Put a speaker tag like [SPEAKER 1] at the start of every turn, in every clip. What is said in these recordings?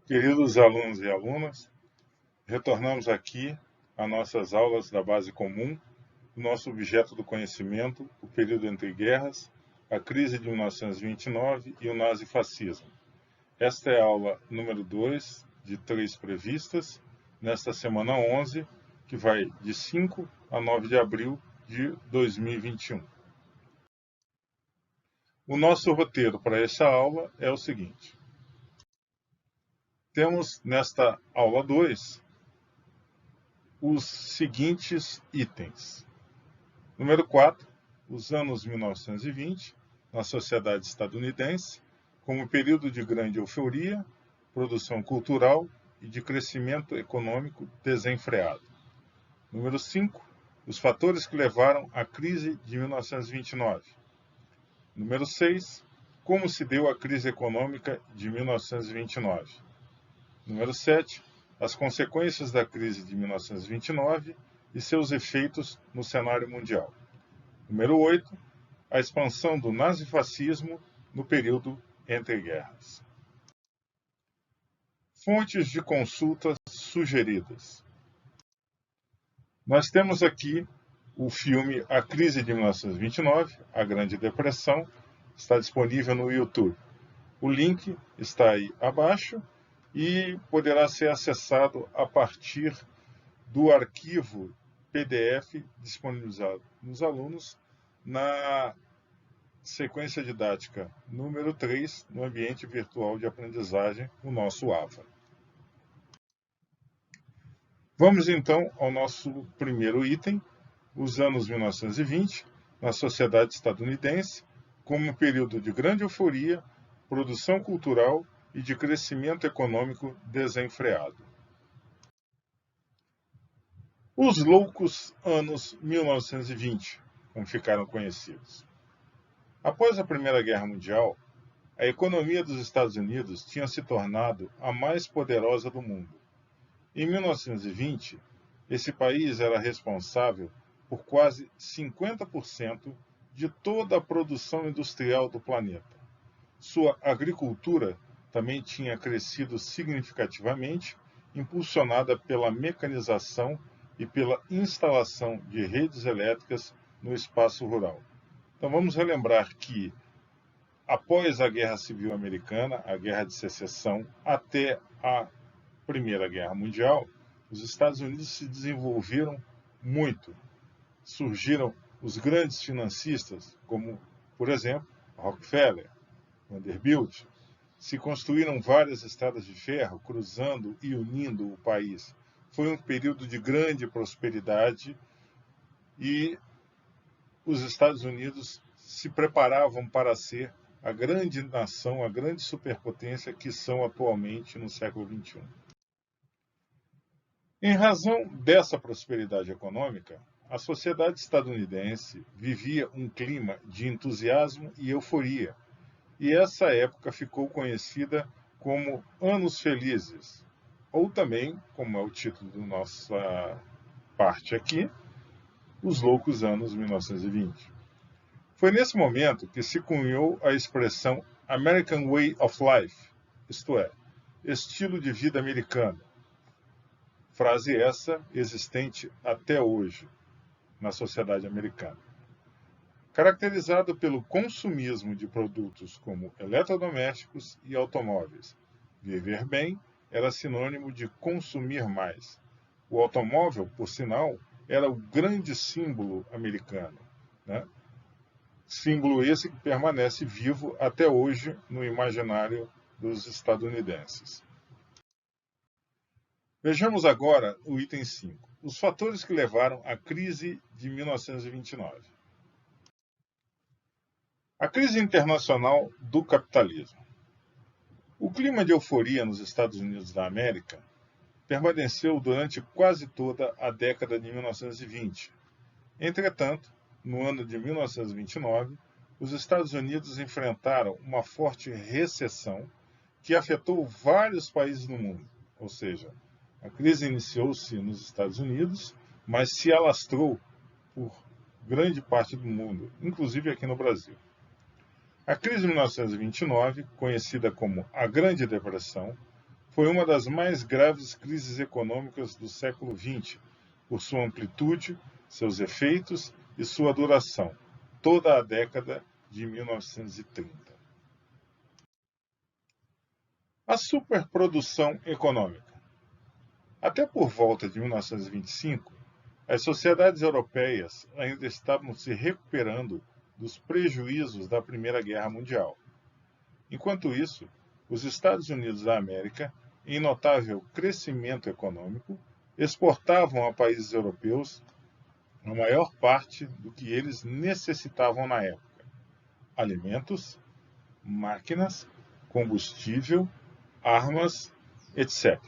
[SPEAKER 1] Queridos alunos e alunas, retornamos aqui às nossas aulas da base comum, o nosso objeto do conhecimento, o período entre guerras, a crise de 1929 e o nazifascismo. Esta é a aula número 2 de 3 previstas, nesta semana 11, que vai de 5 a 9 de abril de 2021. O nosso roteiro para esta aula é o seguinte. Temos nesta aula 2 os seguintes itens. Número 4, os anos 1920 na sociedade estadunidense, como período de grande euforia, produção cultural e de crescimento econômico desenfreado. Número 5, os fatores que levaram à crise de 1929. Número 6, como se deu a crise econômica de 1929. Número 7, as consequências da crise de 1929 e seus efeitos no cenário mundial. Número 8, a expansão do nazifascismo no período entre guerras. Fontes de consultas sugeridas. Nós temos aqui o filme A Crise de 1929, A Grande Depressão, está disponível no YouTube. O link está aí abaixo e poderá ser acessado a partir do arquivo PDF disponibilizado nos alunos na sequência didática número 3, no ambiente virtual de aprendizagem, o nosso AVA. Vamos então ao nosso primeiro item, os anos 1920, na sociedade estadunidense, como um período de grande euforia, produção cultural e de crescimento econômico desenfreado. Os loucos anos 1920, como ficaram conhecidos. Após a Primeira Guerra Mundial, a economia dos Estados Unidos tinha se tornado a mais poderosa do mundo. Em 1920, esse país era responsável por quase 50% de toda a produção industrial do planeta. Sua agricultura também tinha crescido significativamente, impulsionada pela mecanização e pela instalação de redes elétricas no espaço rural. Então vamos relembrar que, após a Guerra Civil Americana, a Guerra de Secessão, até a Primeira Guerra Mundial, os Estados Unidos se desenvolveram muito. Surgiram os grandes financistas, como, por exemplo, Rockefeller, Vanderbilt. Se construíram várias estradas de ferro, cruzando e unindo o país. Foi um período de grande prosperidade e os Estados Unidos se preparavam para ser a grande nação, a grande superpotência que são atualmente no século XXI. Em razão dessa prosperidade econômica, a sociedade estadunidense vivia um clima de entusiasmo e euforia, e essa época ficou conhecida como Anos Felizes, ou também, como é o título da nossa parte aqui, Os Loucos Anos 1920. Foi nesse momento que se cunhou a expressão American Way of Life, isto é, estilo de vida americano. Frase essa existente até hoje na sociedade americana. Caracterizado pelo consumismo de produtos como eletrodomésticos e automóveis. Viver bem era sinônimo de consumir mais. O automóvel, por sinal, era o grande símbolo americano, né? Símbolo esse que permanece vivo até hoje no imaginário dos estadunidenses. Vejamos agora o item 5. Os fatores que levaram à crise de 1929. A crise internacional do capitalismo. O clima de euforia nos Estados Unidos da América permaneceu durante quase toda a década de 1920. Entretanto, no ano de 1929, os Estados Unidos enfrentaram uma forte recessão que afetou vários países no mundo, ou seja, a crise iniciou-se nos Estados Unidos, mas se alastrou por grande parte do mundo, inclusive aqui no Brasil. A crise de 1929, conhecida como a Grande Depressão, foi uma das mais graves crises econômicas do século XX, por sua amplitude, seus efeitos e sua duração, toda a década de 1930. A superprodução econômica. Até por volta de 1925, as sociedades europeias ainda estavam se recuperando dos prejuízos da Primeira Guerra Mundial. Enquanto isso, os Estados Unidos da América, em notável crescimento econômico, exportavam a países europeus a maior parte do que eles necessitavam na época: alimentos, máquinas, combustível, armas, etc.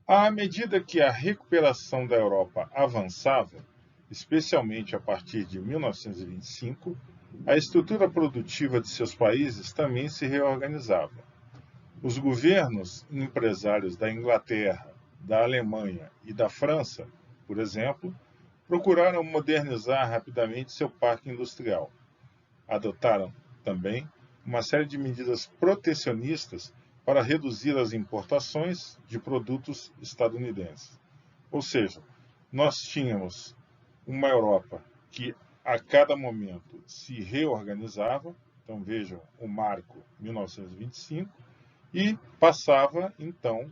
[SPEAKER 1] À medida que a recuperação da Europa avançava, especialmente a partir de 1925, a estrutura produtiva de seus países também se reorganizava. Os governos e empresários da Inglaterra, da Alemanha e da França, por exemplo, procuraram modernizar rapidamente seu parque industrial. Adotaram também uma série de medidas protecionistas para reduzir as importações de produtos estadunidenses. Ou seja, nós tínhamos uma Europa que a cada momento se reorganizava, então vejam o marco 1925, e passava então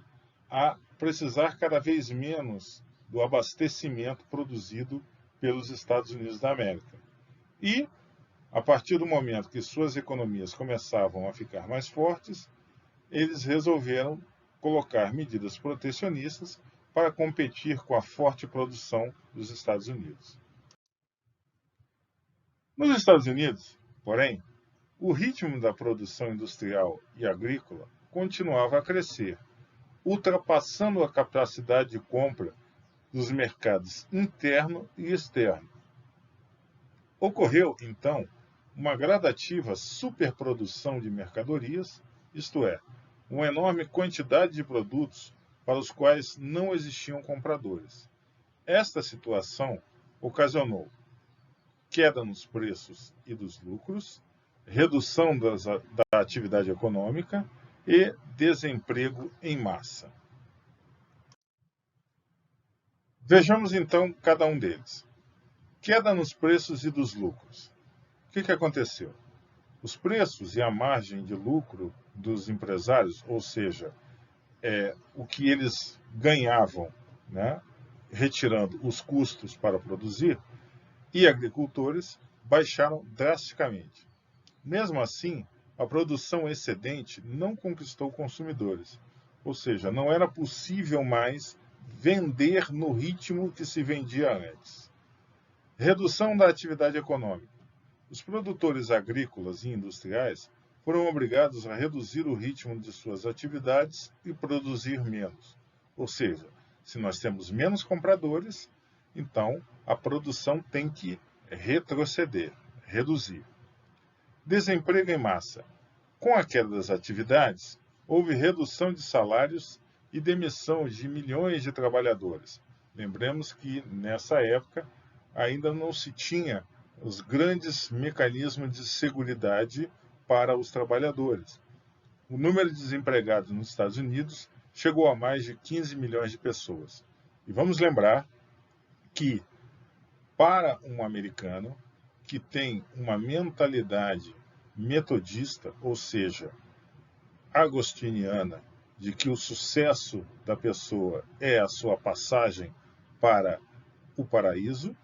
[SPEAKER 1] a precisar cada vez menos do abastecimento produzido pelos Estados Unidos da América. E, a partir do momento que suas economias começavam a ficar mais fortes, eles resolveram colocar medidas protecionistas para competir com a forte produção dos Estados Unidos. Nos Estados Unidos, porém, o ritmo da produção industrial e agrícola continuava a crescer, ultrapassando a capacidade de compra dos mercados interno e externo. Ocorreu, então, uma gradativa superprodução de mercadorias, isto é, uma enorme quantidade de produtos para os quais não existiam compradores. Esta situação ocasionou queda nos preços e dos lucros, redução da atividade econômica e desemprego em massa. Vejamos então cada um deles. Queda nos preços e dos lucros. O que aconteceu? Os preços e a margem de lucro dos empresários, ou seja, o que eles ganhavam, né, retirando os custos para produzir, e agricultores baixaram drasticamente. Mesmo assim, a produção excedente não conquistou consumidores, ou seja, não era possível mais vender no ritmo que se vendia antes. Redução da atividade econômica. Os produtores agrícolas e industriais foram obrigados a reduzir o ritmo de suas atividades e produzir menos. Ou seja, se nós temos menos compradores, então a produção tem que retroceder, reduzir. Desemprego em massa. Com a queda das atividades, houve redução de salários e demissão de milhões de trabalhadores. Lembremos que, nessa época, ainda não se tinha os grandes mecanismos de seguridade para os trabalhadores. O número de desempregados nos Estados Unidos chegou a mais de 15 milhões de pessoas. E vamos lembrar que, para um americano que tem uma mentalidade metodista, ou seja, agostiniana, de que o sucesso da pessoa é a sua passagem para o paraíso,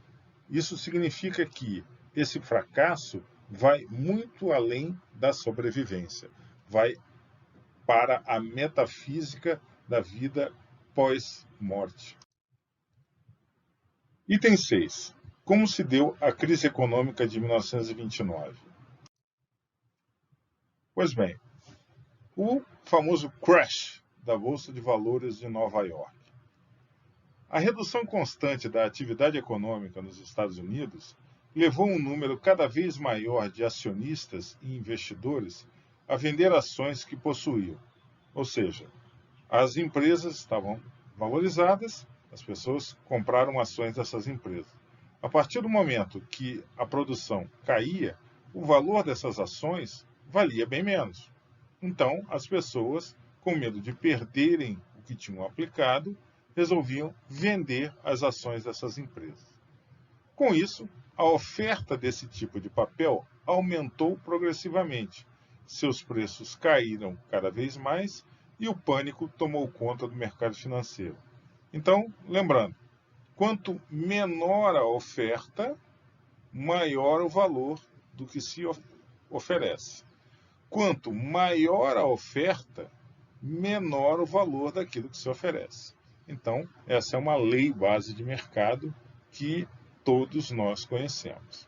[SPEAKER 1] isso significa que esse fracasso vai muito além da sobrevivência, vai para a metafísica da vida pós-morte. Item 6. Como se deu a crise econômica de 1929? Pois bem, o famoso crash da Bolsa de Valores de Nova York. A redução constante da atividade econômica nos Estados Unidos levou um número cada vez maior de acionistas e investidores a vender ações que possuíam. Ou seja, as empresas estavam valorizadas, as pessoas compraram ações dessas empresas. A partir do momento que a produção caía, o valor dessas ações valia bem menos. Então, as pessoas, com medo de perderem o que tinham aplicado, resolviam vender as ações dessas empresas. Com isso, a oferta desse tipo de papel aumentou progressivamente. Seus preços caíram cada vez mais e o pânico tomou conta do mercado financeiro. Então, lembrando, quanto menor a oferta, maior o valor do que se oferece. Quanto maior a oferta, menor o valor daquilo que se oferece. Então, essa é uma lei base de mercado que todos nós conhecemos.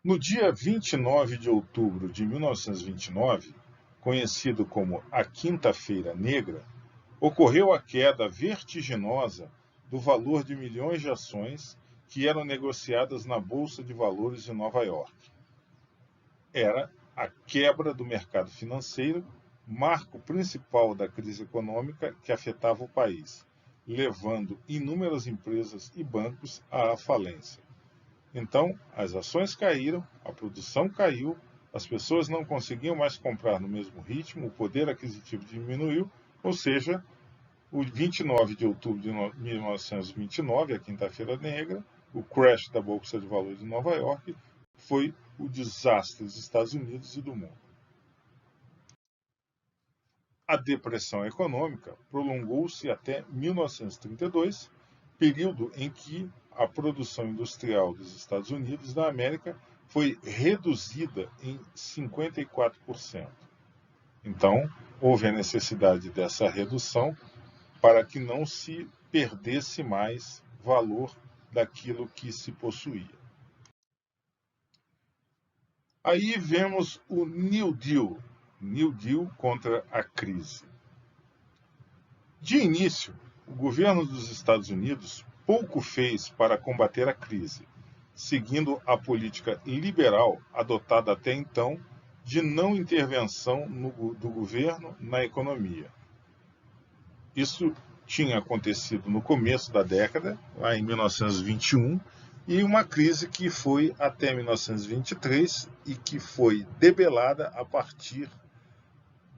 [SPEAKER 1] No dia 29 de outubro de 1929, conhecido como a Quinta-feira Negra, ocorreu a queda vertiginosa do valor de milhões de ações que eram negociadas na Bolsa de Valores de Nova York. Era a quebra do mercado financeiro, marco principal da crise econômica que afetava o país, levando inúmeras empresas e bancos à falência. Então, as ações caíram, a produção caiu, as pessoas não conseguiam mais comprar no mesmo ritmo, o poder aquisitivo diminuiu, ou seja, o 29 de outubro de 1929, a Quinta-feira Negra, o crash da Bolsa de Valores de Nova York, foi o desastre dos Estados Unidos e do mundo. A depressão econômica prolongou-se até 1932, período em que a produção industrial dos Estados Unidos da América foi reduzida em 54%. Então, houve a necessidade dessa redução para que não se perdesse mais valor daquilo que se possuía. Aí vemos o New Deal contra a crise. De início, o governo dos Estados Unidos pouco fez para combater a crise, seguindo a política liberal adotada até então de não intervenção do governo na economia. Isso tinha acontecido no começo da década, lá em 1921, e uma crise que foi até 1923 e que foi debelada a partir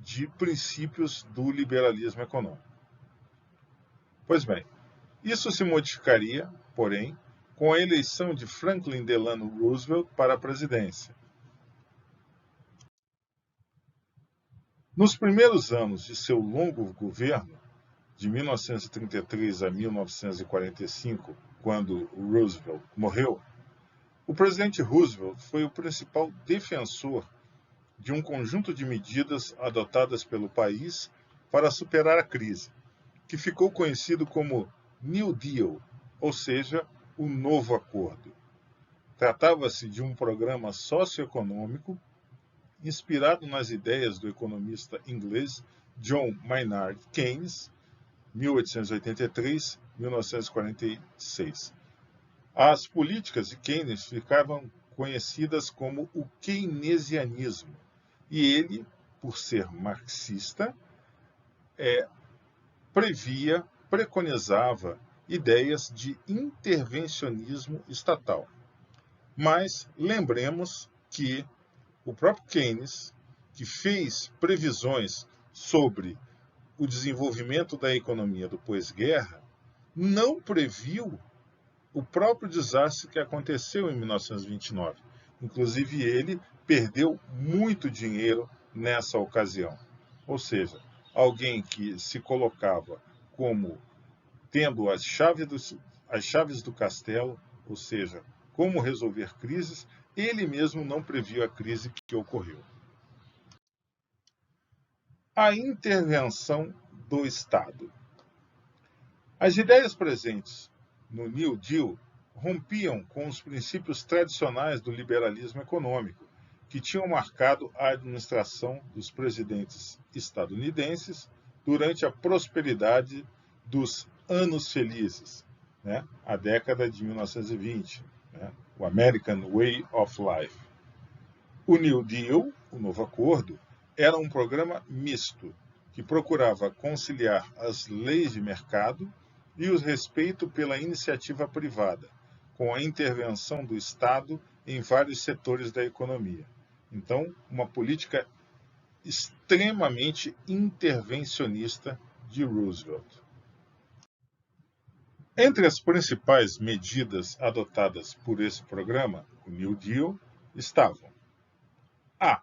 [SPEAKER 1] de princípios do liberalismo econômico. Pois bem, isso se modificaria, porém, com a eleição de Franklin Delano Roosevelt para a presidência. Nos primeiros anos de seu longo governo, de 1933 a 1945, quando Roosevelt morreu, o presidente Roosevelt foi o principal defensor de um conjunto de medidas adotadas pelo país para superar a crise, que ficou conhecido como New Deal, ou seja, o Novo Acordo. Tratava-se de um programa socioeconômico inspirado nas ideias do economista inglês John Maynard Keynes, 1883-1946. As políticas de Keynes ficavam conhecidas como o keynesianismo, e ele, por ser marxista, preconizava ideias de intervencionismo estatal. Mas lembremos que o próprio Keynes, que fez previsões sobre o desenvolvimento da economia do pós-guerra, não previu o próprio desastre que aconteceu em 1929. Inclusive, ele perdeu muito dinheiro nessa ocasião. Ou seja, alguém que se colocava como tendo as chaves do castelo, ou seja, como resolver crises, ele mesmo não previu a crise que ocorreu. A intervenção do Estado. As ideias presentes no New Deal rompiam com os princípios tradicionais do liberalismo econômico, que tinham marcado a administração dos presidentes estadunidenses durante a prosperidade dos anos felizes, a década de 1920, o American Way of Life. O New Deal, o Novo Acordo, era um programa misto, que procurava conciliar as leis de mercado e o respeito pela iniciativa privada, com a intervenção do Estado em vários setores da economia. Então, uma política extremamente intervencionista de Roosevelt. Entre as principais medidas adotadas por esse programa, o New Deal, estavam: a.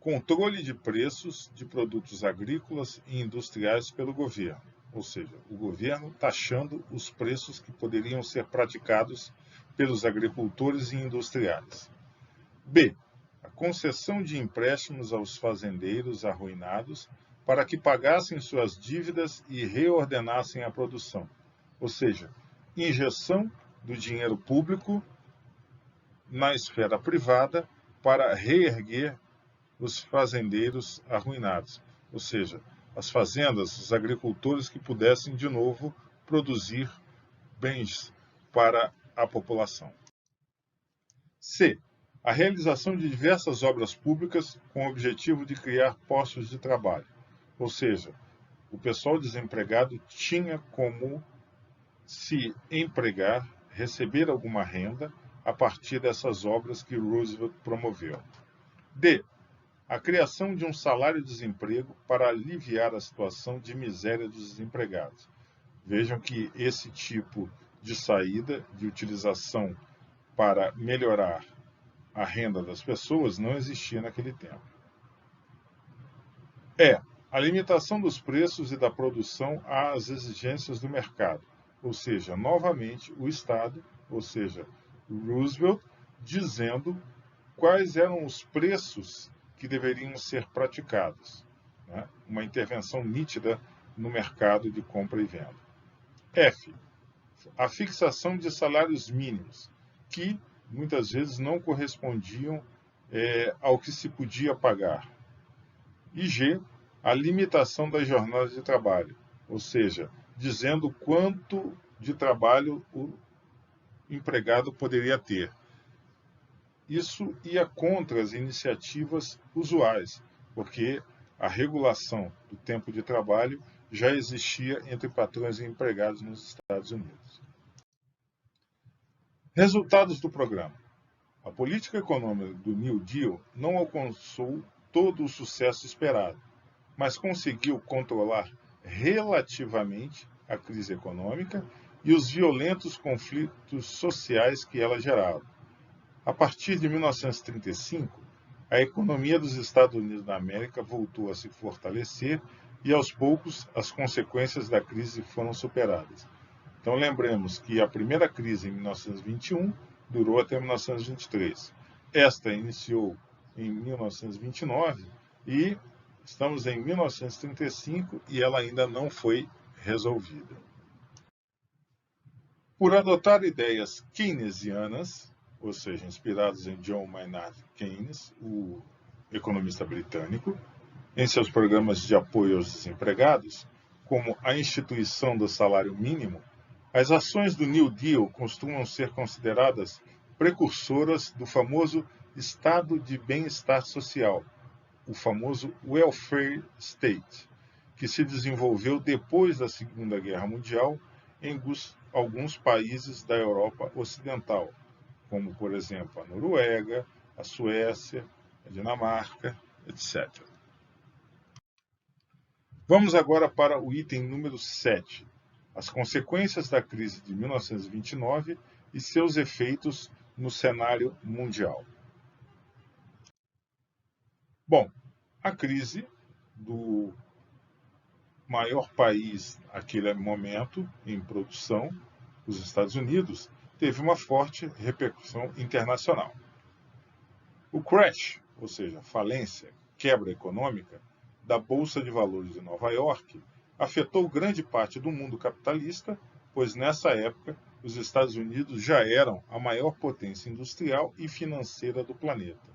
[SPEAKER 1] Controle de preços de produtos agrícolas e industriais pelo governo, ou seja, o governo taxando os preços que poderiam ser praticados pelos agricultores e industriais. B. A concessão de empréstimos aos fazendeiros arruinados para que pagassem suas dívidas e reordenassem a produção, ou seja, injeção do dinheiro público na esfera privada para reerguer os fazendeiros arruinados, ou seja, as fazendas, os agricultores que pudessem de novo produzir bens para a população. C. A realização de diversas obras públicas com o objetivo de criar postos de trabalho, ou seja, o pessoal desempregado tinha como se empregar, receber alguma renda a partir dessas obras que Roosevelt promoveu. D. A criação de um salário-desemprego para aliviar a situação de miséria dos desempregados. Vejam que esse tipo de saída, de utilização para melhorar a renda das pessoas, não existia naquele tempo. E. A limitação dos preços e da produção às exigências do mercado, ou seja, novamente o Estado, ou seja, Roosevelt, dizendo quais eram os preços que deveriam ser praticados. Né? Uma intervenção nítida no mercado de compra e venda. F. A fixação de salários mínimos, que muitas vezes não correspondiam ao que se podia pagar. E G. A limitação das jornadas de trabalho, ou seja, dizendo quanto de trabalho o empregado poderia ter. Isso ia contra as iniciativas usuais, porque a regulação do tempo de trabalho já existia entre patrões e empregados nos Estados Unidos. Resultados do programa. A política econômica do New Deal não alcançou todo o sucesso esperado, mas conseguiu controlar relativamente a crise econômica e os violentos conflitos sociais que ela gerava. A partir de 1935, a economia dos Estados Unidos da América voltou a se fortalecer e, aos poucos, as consequências da crise foram superadas. Então, lembremos que a primeira crise, em 1921, durou até 1923. Esta iniciou em 1929 e estamos em 1935 e ela ainda não foi resolvida. Por adotar ideias keynesianas, ou seja, inspirados em John Maynard Keynes, o economista britânico, em seus programas de apoio aos desempregados, como a instituição do salário mínimo, as ações do New Deal costumam ser consideradas precursoras do famoso estado de bem-estar social, o famoso welfare state, que se desenvolveu depois da Segunda Guerra Mundial em alguns países da Europa Ocidental, como, por exemplo, a Noruega, a Suécia, a Dinamarca, etc. Vamos agora para o item número 7, as consequências da crise de 1929 e seus efeitos no cenário mundial. Bom, a crise do maior país naquele momento em produção, os Estados Unidos, teve uma forte repercussão internacional. O crash, ou seja, falência, quebra econômica, da Bolsa de Valores de Nova York, afetou grande parte do mundo capitalista, pois nessa época os Estados Unidos já eram a maior potência industrial e financeira do planeta.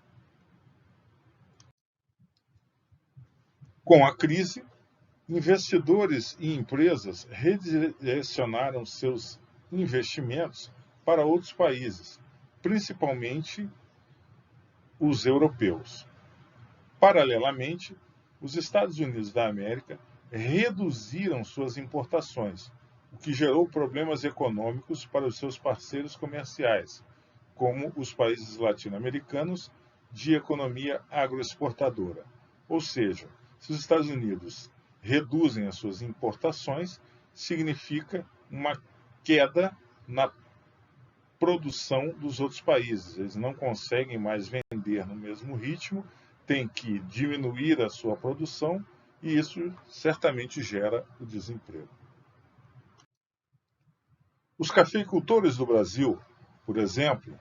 [SPEAKER 1] Com a crise, investidores e empresas redirecionaram seus investimentos para outros países, principalmente os europeus. Paralelamente, os Estados Unidos da América reduziram suas importações, o que gerou problemas econômicos para os seus parceiros comerciais, como os países latino-americanos de economia agroexportadora. Ou seja, se os Estados Unidos reduzem as suas importações, significa uma queda na produção dos outros países. Eles não conseguem mais vender no mesmo ritmo, têm que diminuir a sua produção e isso certamente gera o desemprego. Os cafeicultores do Brasil, por exemplo,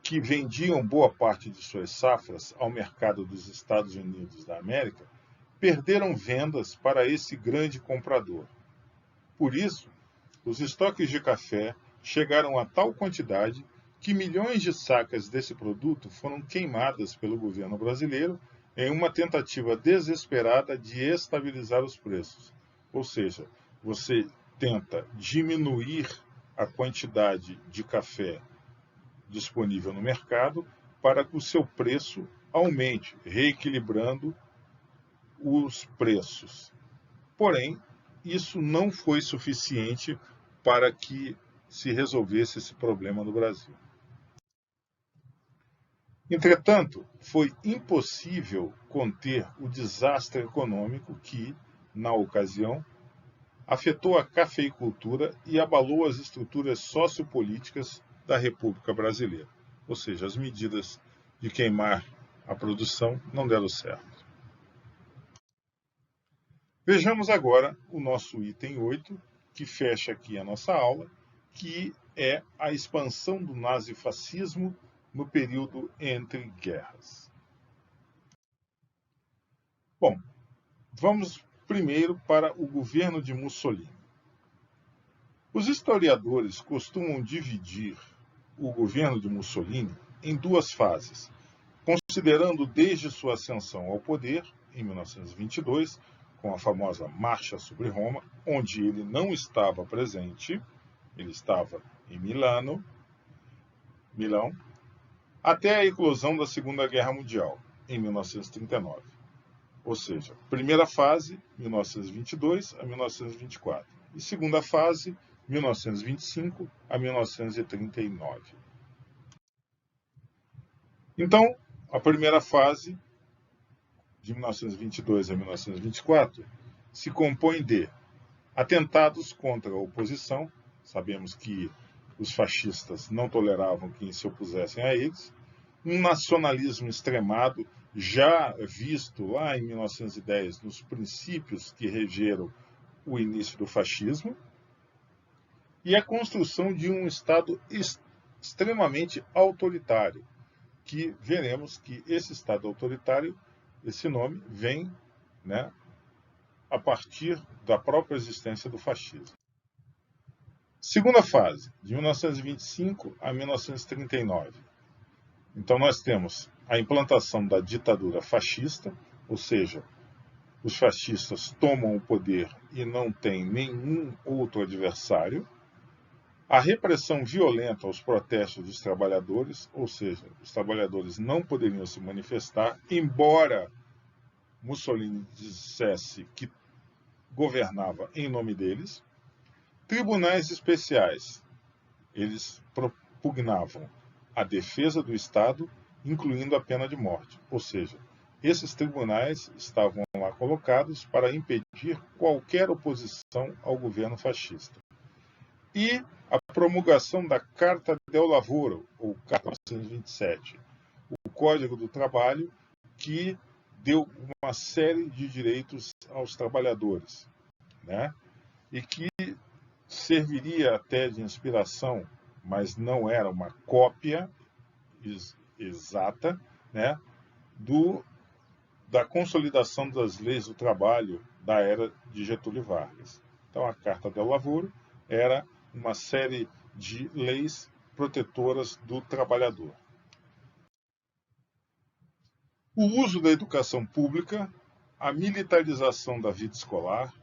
[SPEAKER 1] que vendiam boa parte de suas safras ao mercado dos Estados Unidos da América, perderam vendas para esse grande comprador. Por isso, os estoques de café chegaram a tal quantidade que milhões de sacas desse produto foram queimadas pelo governo brasileiro em uma tentativa desesperada de estabilizar os preços. Ou seja, você tenta diminuir a quantidade de café disponível no mercado para que o seu preço aumente, reequilibrando os preços. Porém, isso não foi suficiente para que se resolvesse esse problema no Brasil. Entretanto, foi impossível conter o desastre econômico que, na ocasião, afetou a cafeicultura e abalou as estruturas sociopolíticas da República Brasileira. Ou seja, as medidas de queimar a produção não deram certo. Vejamos agora o nosso item 8, que fecha aqui a nossa aula, que é a expansão do nazifascismo no período entre guerras. Bom, vamos primeiro para o governo de Mussolini. Os historiadores costumam dividir o governo de Mussolini em duas fases, considerando desde sua ascensão ao poder, em 1922, com a famosa Marcha sobre Roma, onde ele não estava presente, ele estava em Milão, até a eclosão da Segunda Guerra Mundial, em 1939. Ou seja, primeira fase, 1922 a 1924, e segunda fase, 1925 a 1939. Então, a primeira fase, de 1922 a 1924, se compõe de atentados contra a oposição. Sabemos que os fascistas não toleravam que se opusessem a eles, um nacionalismo extremado, já visto lá em 1910 nos princípios que regeram o início do fascismo, e a construção de um Estado extremamente autoritário, que veremos que esse Estado autoritário, esse nome, vem, a partir da própria existência do fascismo. Segunda fase, de 1925 a 1939. Então nós temos a implantação da ditadura fascista, ou seja, os fascistas tomam o poder e não têm nenhum outro adversário. A repressão violenta aos protestos dos trabalhadores, ou seja, os trabalhadores não poderiam se manifestar, embora Mussolini dissesse que governava em nome deles. Tribunais especiais, eles propugnavam a defesa do Estado, incluindo a pena de morte. Ou seja, esses tribunais estavam lá colocados para impedir qualquer oposição ao governo fascista. E a promulgação da Carta del Lavoro, ou Carta 1927, o Código do Trabalho, que deu uma série de direitos aos trabalhadores, e que serviria até de inspiração, mas não era uma cópia exata, da consolidação das leis do trabalho da era de Getúlio Vargas. Então, a Carta del Lavoro era uma série de leis protetoras do trabalhador. O uso da educação pública, a militarização da vida escolar,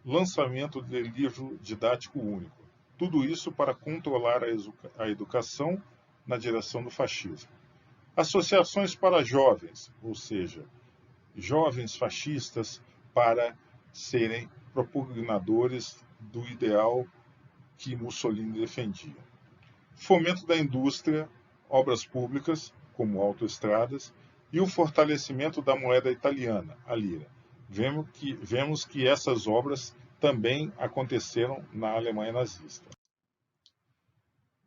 [SPEAKER 1] lançamento de livro didático único. Tudo isso para controlar a educação na direção do fascismo. Associações para jovens, ou seja, jovens fascistas para serem propugnadores do ideal que Mussolini defendia. Fomento da indústria, obras públicas, como autoestradas, e o fortalecimento da moeda italiana, a lira. Vemos que essas obras também aconteceram na Alemanha nazista.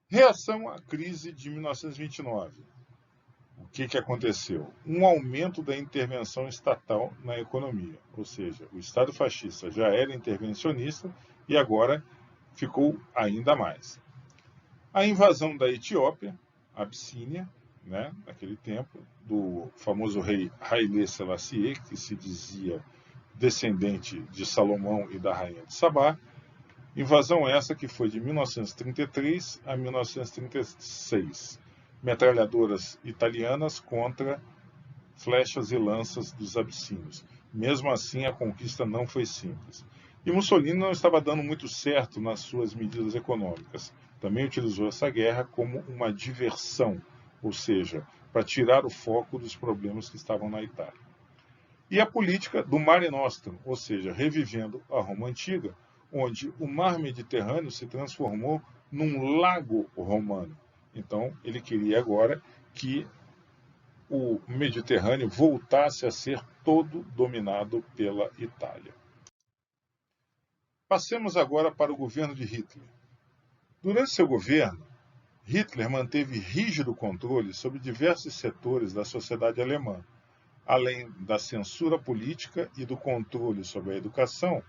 [SPEAKER 1] Reação à crise de 1929. O que aconteceu? Um aumento da intervenção estatal na economia, ou seja, o Estado fascista já era intervencionista e agora ficou ainda mais. A invasão da Etiópia, Abissínia, naquele tempo, do famoso rei Haile Selassie, que se dizia descendente de Salomão e da rainha de Sabá. Invasão essa que foi de 1933 a 1936. Metralhadoras italianas contra flechas e lanças dos abissínios. Mesmo assim, a conquista não foi simples. E Mussolini não estava dando muito certo nas suas medidas econômicas. Também utilizou essa guerra como uma diversão, ou seja, para tirar o foco dos problemas que estavam na Itália. E a política do Mare Nostrum, ou seja, revivendo a Roma Antiga, onde o mar Mediterrâneo se transformou num lago romano. Então, ele queria agora que o Mediterrâneo voltasse a ser todo dominado pela Itália. Passemos agora para o governo de Hitler. Durante seu governo, Hitler manteve rígido controle sobre diversos setores da sociedade alemã. Além da censura política e do controle sobre a educação,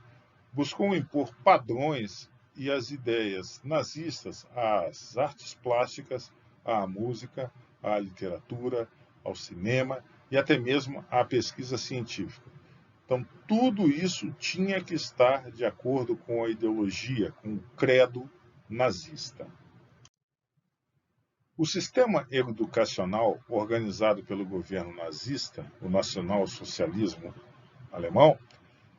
[SPEAKER 1] buscou impor padrões e as ideias nazistas às artes plásticas, à música, à literatura, ao cinema e até mesmo à pesquisa científica. Então, tudo isso tinha que estar de acordo com a ideologia, com o credo nazista. O sistema educacional organizado pelo governo nazista, o nacionalsocialismo alemão,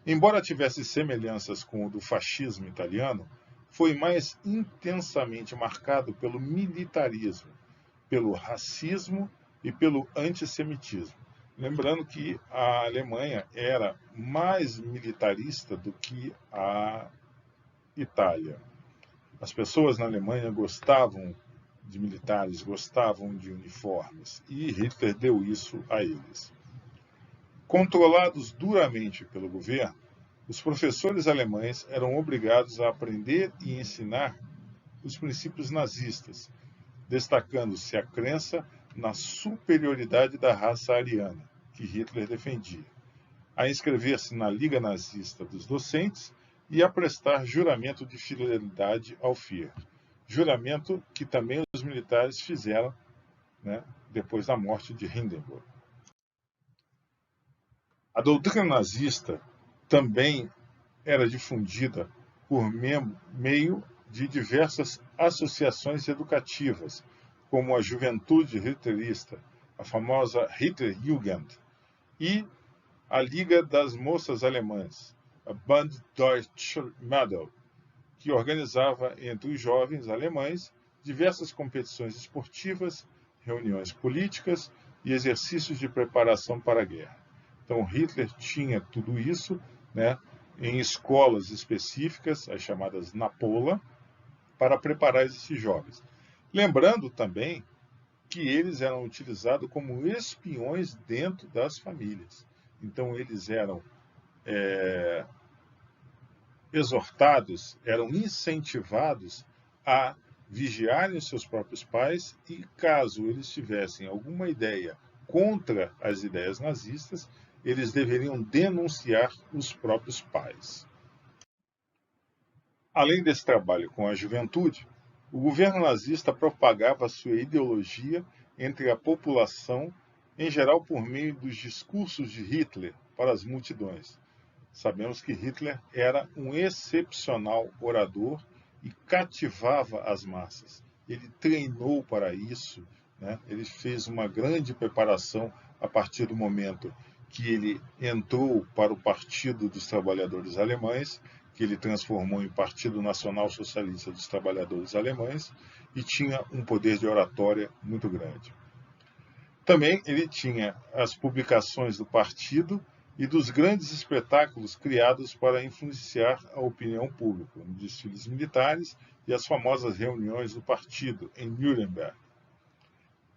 [SPEAKER 1] embora tivesse semelhanças com o do fascismo italiano, foi mais intensamente marcado pelo militarismo, pelo racismo e pelo antissemitismo. Lembrando que a Alemanha era mais militarista do que a Itália. As pessoas na Alemanha gostavam de militares, gostavam de uniformes, e Hitler deu isso a eles. Controlados duramente pelo governo, os professores alemães eram obrigados a aprender e ensinar os princípios nazistas, destacando-se a crença na superioridade da raça ariana, que Hitler defendia, a inscrever-se na Liga Nazista dos Docentes e a prestar juramento de fidelidade ao Führer. Juramento que também os militares fizeram, depois da morte de Hindenburg. A doutrina nazista também era difundida por meio de diversas associações educativas, como a Juventude Hitlerista, a famosa Hitlerjugend, e a Liga das Moças Alemãs, a Bund Deutscher Mädel, que organizava entre os jovens alemães diversas competições esportivas, reuniões políticas e exercícios de preparação para a guerra. Então Hitler tinha tudo isso, em escolas específicas, as chamadas Napola, para preparar esses jovens. Lembrando também que eles eram utilizados como espiões dentro das famílias. Então eles eram exortados, eram incentivados a vigiarem os seus próprios pais e, caso eles tivessem alguma ideia contra as ideias nazistas, eles deveriam denunciar os próprios pais. Além desse trabalho com a juventude, o governo nazista propagava sua ideologia entre a população, em geral por meio dos discursos de Hitler para as multidões. Sabemos que Hitler era um excepcional orador e cativava as massas. Ele treinou para isso, Ele fez uma grande preparação a partir do momento que ele entrou para o Partido dos Trabalhadores Alemães, que ele transformou em Partido Nacional Socialista dos Trabalhadores Alemães, e tinha um poder de oratória muito grande. Também ele tinha as publicações do partido e dos grandes espetáculos criados para influenciar a opinião pública, nos desfiles militares e as famosas reuniões do partido em Nuremberg.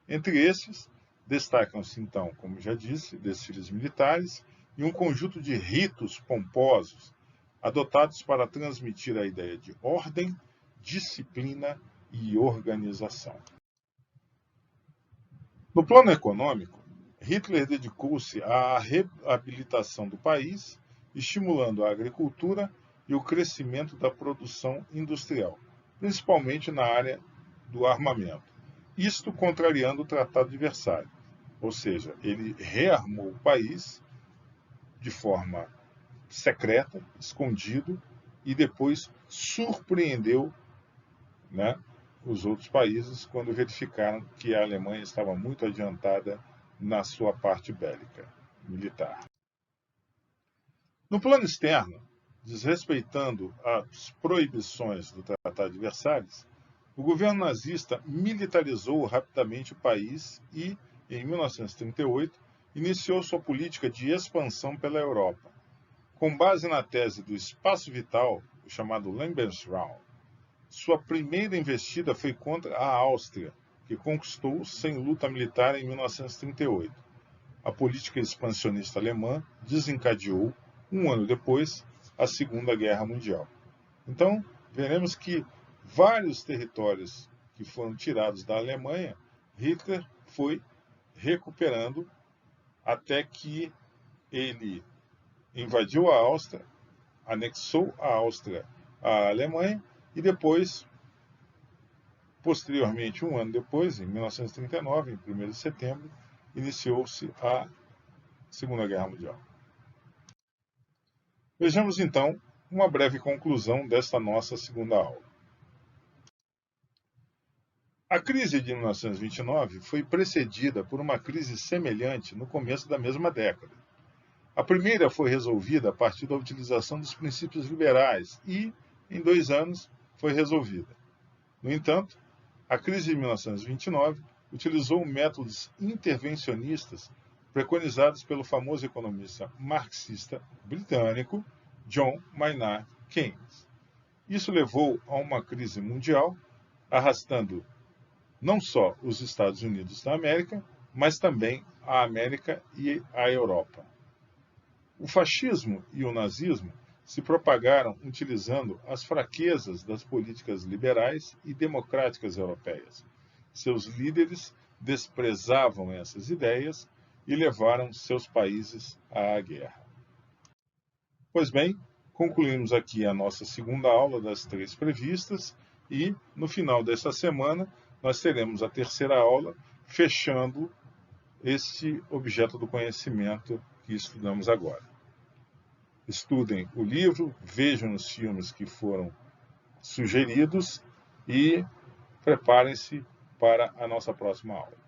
[SPEAKER 1] Entre esses, Destacam-se, então, como já disse, desfiles militares e um conjunto de ritos pomposos adotados para transmitir a ideia de ordem, disciplina e organização. No plano econômico, Hitler dedicou-se à reabilitação do país, estimulando a agricultura e o crescimento da produção industrial, principalmente na área do armamento. Isto contrariando o Tratado de Versalhes, ou seja, ele rearmou o país de forma secreta, escondido, e depois surpreendeu, né, os outros países quando verificaram que a Alemanha estava muito adiantada na sua parte bélica, militar. No plano externo, desrespeitando as proibições do Tratado de Versalhes, o governo nazista militarizou rapidamente o país e, em 1938, iniciou sua política de expansão pela Europa. Com base na tese do espaço vital, o chamado Lebensraum, sua primeira investida foi contra a Áustria, que conquistou sem luta militar em 1938. A política expansionista alemã desencadeou, um ano depois, a Segunda Guerra Mundial. Então, veremos que vários territórios que foram tirados da Alemanha, Hitler foi recuperando até que ele invadiu a Áustria, anexou a Áustria à Alemanha e depois, posteriormente, um ano depois, em 1939, em 1º de setembro, iniciou-se a Segunda Guerra Mundial. Vejamos então uma breve conclusão desta nossa segunda aula. A crise de 1929 foi precedida por uma crise semelhante no começo da mesma década. A primeira foi resolvida a partir da utilização dos princípios liberais e, em 2 anos, foi resolvida. No entanto, a crise de 1929 utilizou métodos intervencionistas preconizados pelo famoso economista marxista britânico John Maynard Keynes. Isso levou a uma crise mundial, arrastando não só os Estados Unidos da América, mas também a América e a Europa. O fascismo e o nazismo se propagaram utilizando as fraquezas das políticas liberais e democráticas europeias. Seus líderes desprezavam essas ideias e levaram seus países à guerra. Pois bem, concluímos aqui a nossa segunda aula das 3 previstas e, no final desta semana, nós teremos a terceira aula, fechando esse objeto do conhecimento que estudamos agora. Estudem o livro, vejam os filmes que foram sugeridos e preparem-se para a nossa próxima aula.